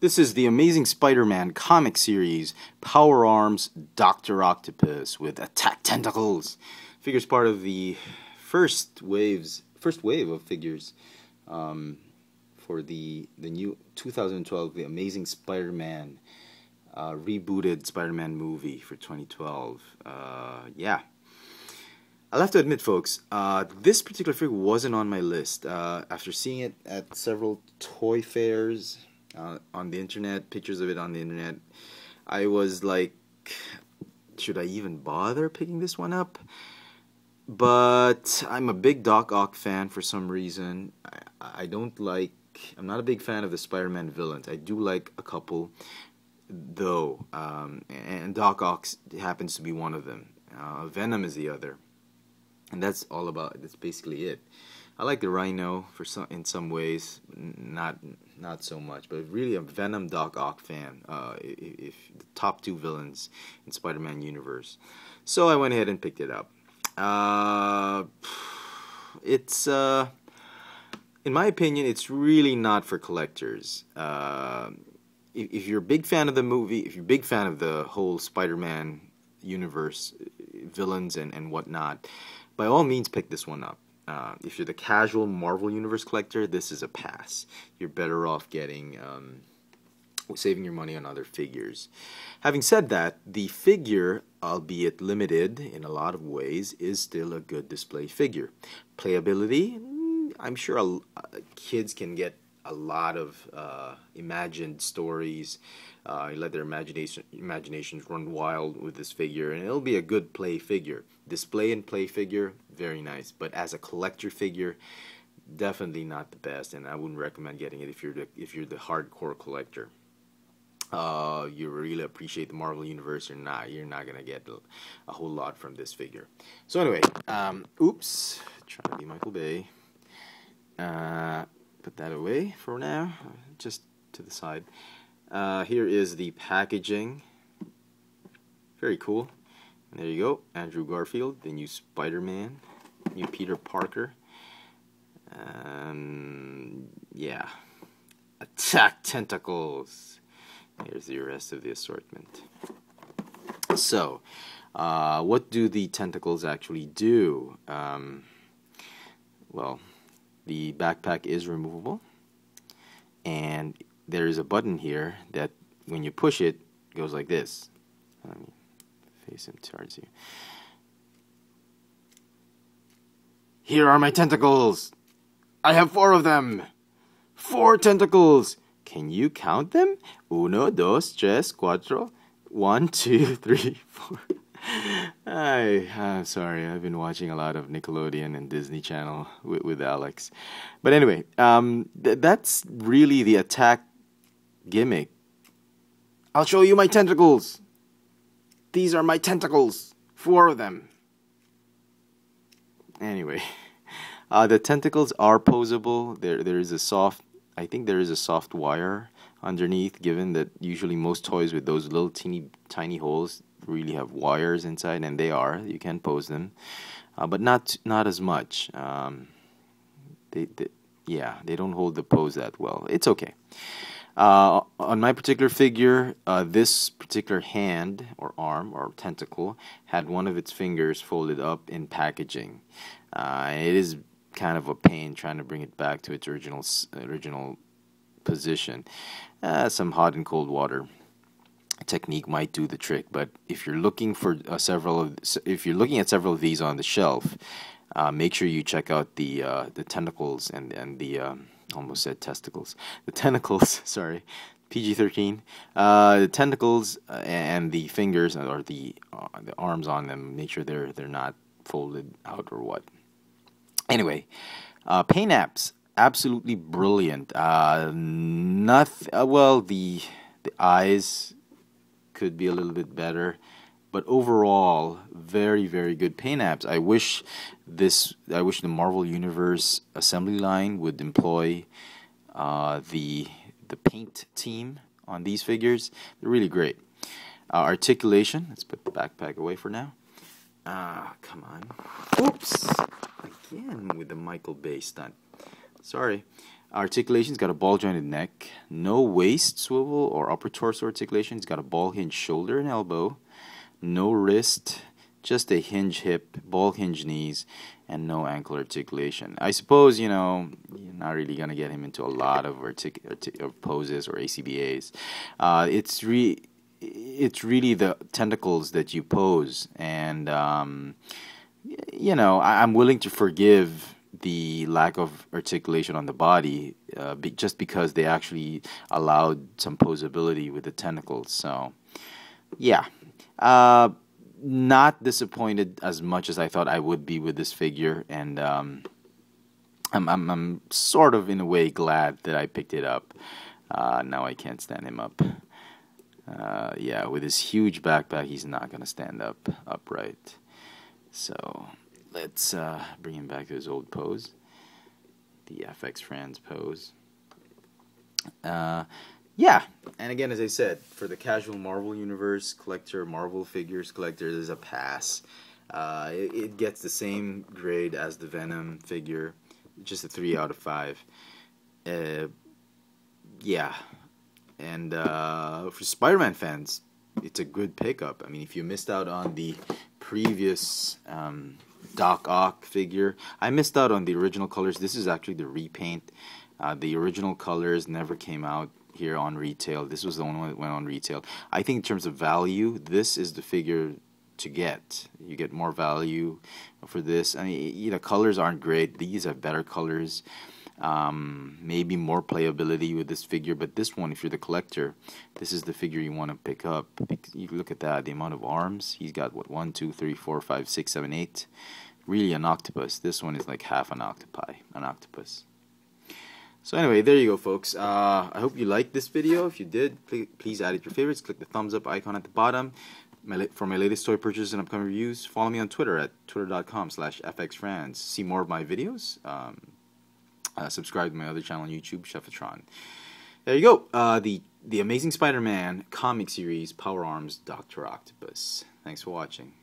This is the Amazing Spider-Man comic series, Power Arms, Dr. Octopus with Attack Tentacles. Figures part of the first wave of figures for the new 2012, the Amazing Spider-Man rebooted Spider-Man movie for 2012. Yeah. I'll have to admit, folks, this particular figure wasn't on my list. After seeing it at several toy fairs, on the internet, pictures of it on the internet, I was like, should I even bother picking this one up? But I'm a big Doc Ock fan for some reason. I'm not a big fan of the Spider-Man villains. I do like a couple, though, and Doc Ock happens to be one of them. Venom is the other. And that's basically it. I like the Rhino in some ways, not so much, but really a Venom Doc Ock fan. If the top two villains in Spider-Man universe, so I went ahead and picked it up. It's in my opinion, it's really not for collectors. If you're a big fan of the movie, if you're a big fan of the whole Spider-Man universe, villains and whatnot, by all means pick this one up. If you're the casual Marvel Universe collector, this is a pass. You're better off saving your money on other figures. Having said that, the figure, albeit limited in a lot of ways, is still a good display figure. Playability, I'm sure kids can get a lot of imagined stories. Let their imaginations run wild with this figure, and it'll be a good play figure. Display and play figure, very nice. But as a collector figure, definitely not the best, and I wouldn't recommend getting it if you're the hardcore collector. You really appreciate the Marvel Universe, you're not gonna get a whole lot from this figure. So anyway, oops, trying to be Michael Bay. Put that away for now, just to the side. Here is the packaging. Very cool. And there you go, Andrew Garfield, the new Spider-Man, new Peter Parker. Yeah. Attack Tentacles. Here's the rest of the assortment. So, what do the tentacles actually do? Well, the backpack is removable, and there is a button here that when you push it, goes like this. Let me face him towards you. Here are my tentacles. I have 4 of them. 4 tentacles. Can you count them? 1, 2, 3, 4. 1, 2, 3, 4. I'm sorry, I've been watching a lot of Nickelodeon and Disney Channel with Alex. But anyway, that's really the attack gimmick. I'll show you my tentacles. These are my tentacles. 4 of them. Anyway, the tentacles are posable. There is a soft, I think there is a soft wire underneath, given that usually most toys with those little tiny holes really have wires inside, and you can pose them, but not as much. They don't hold the pose that well. It's okay. On my particular figure, this particular hand or arm or tentacle had one of its fingers folded up in packaging. It is kind of a pain trying to bring it back to its original position. Some hot and cold water technique might do the trick, but if you're looking for if you're looking at several of these on the shelf, make sure you check out the tentacles and the almost said testicles. The tentacles, sorry, PG-13. The tentacles and the fingers or the arms on them. Make sure they're not folded out or what. Anyway, paint apps, absolutely brilliant. Well, the eyes could be a little bit better, but overall, very, very good paint apps. I wish the Marvel Universe assembly line would employ the paint team on these figures. They're really great. Articulation. Let's put the backpack away for now. Come on. Oops. Again with the Michael Bay stunt. Sorry. Articulation, he's got a ball jointed neck, no waist swivel or upper torso articulation. He's got a ball hinge shoulder and elbow, no wrist, just a hinge hip, ball hinge knees, and no ankle articulation. I suppose, you know, you're not really going to get him into a lot of poses or ACBAs. It's really the tentacles that you pose, and you know, I'm willing to forgive the lack of articulation on the body just because they actually allowed some posability with the tentacles. So yeah, not disappointed as much as I thought I would be with this figure, and I'm sort of in a way glad that I picked it up. Now I can't stand him up. Yeah, with his huge backpack, he's not gonna stand up upright. So let's bring him back to his old pose, the fxfranz pose. Yeah, and again, as I said, for the casual Marvel Universe collector, Marvel figures collector, there's a pass. It gets the same grade as the Venom figure, just a 3 out of 5. Yeah, and for Spider-Man fans, it's a good pickup. I mean, if you missed out on the previous Doc Ock figure, I missed out on the original colors. This is actually the repaint. The original colors never came out here on retail. This was the only one that went on retail. I think in terms of value, this is the figure to get. You get more value for this. I mean, you know, colors aren't great. These have better colors. Maybe more playability with this figure, but this one, if you're the collector, this is the figure you want to pick up. You look at that, the amount of arms. He's got, what, 1, 2, 3, 4, 5, 6, 7, 8. Really an octopus. This one is like half an octopus. So anyway, there you go, folks. I hope you liked this video. If you did, please add it to your favorites. Click the thumbs up icon at the bottom. For my latest toy purchases and upcoming reviews, follow me on Twitter at twitter.com/fxfranz. See more of my videos. Subscribe to my other channel on YouTube, Chefatron. There you go. The Amazing Spider-Man comic series, Power Arms, Dr. Octopus. Thanks for watching.